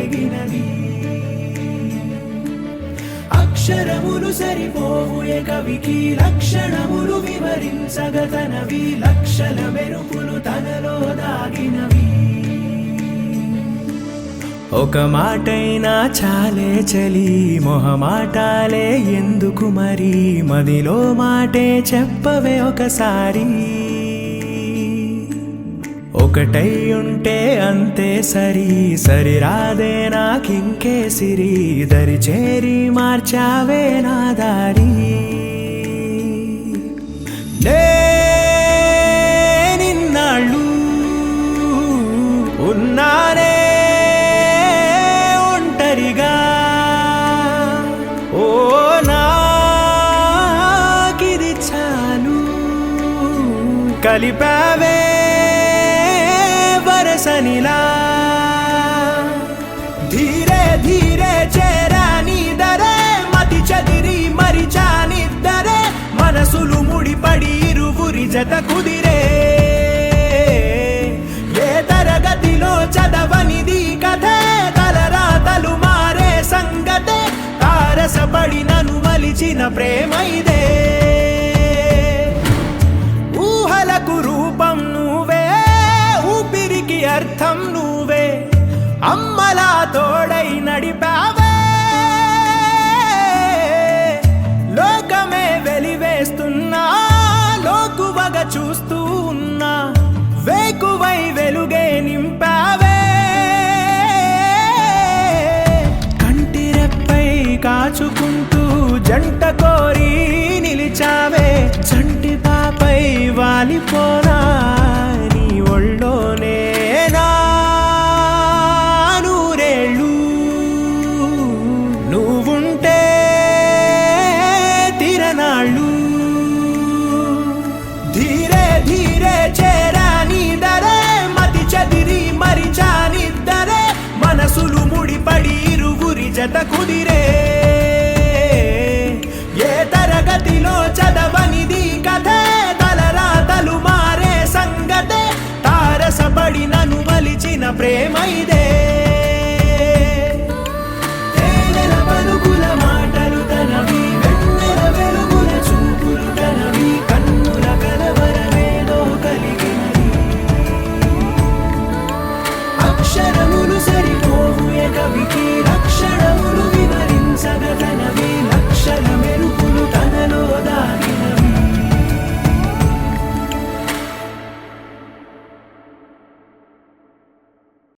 వెలిగినది. అక్షరములు సరిపోవు ఏ కవికి, లక్షణములు వివరించగతనవి, లక్షల మెరుపులు తనలో దాగినవి. ఒక మాటైనా చాలే చలి, మొహమాటాలే ఎందుకు మరి, మదిలో మాటే చెప్పవే ఒకసారి. ఒకటై ఉంటే అంతే సరి, సరిరాదే నాకింకే సిరి, దరి చేరి మార్చావే నా దారి. నిన్నాళ్ళు ఉన్నానే ఒంటరిగా, ఓ నాకిది చాలు, కలిపావే వరసనిలా. ధీరే ధీరే చేరాని దరే, మతి చదిరి మరిచానిద్దరే, మనసులు ముడిపడి ఇరువురి జత కుదిరే. ఏ తరగతిలో చదవనిది కథే, తలరాతలు మారే సంగతే, తారసపడి నన్ను మలిచిన ప్రేమైదే. ఊహలకు రూపం నువ్వే, ఊపిరికి అర్థం నువ్వే, అమ్మలా తోడై నడిపావే. లోకమే వెలివేస్తున్నా, లోకువగా చూస్తూ ఉన్నా, వేకువై వెలుగే నింపావే. కంటిరెప్పై కాచుకుంటూ జంట కోరి నిలిచావే, చంటి పాపై వాలిపోనా నీ ఒళ్ళోనే నా నూరేళ్ళు. నువ్వుంటే తిరనాళ్ళు. ధీరే ధీరే చేరాని దరే, మతి చదిరి మరిచానిద్దరే, మనసులు ముడిపడి ఇరువురి జత కుదిరే. ఏ తరగతిలో చదవనిది కథే, తలరాతలు మారే సంగతే, తారసపడి నన్ను మలిచిన ప్రేమైదే.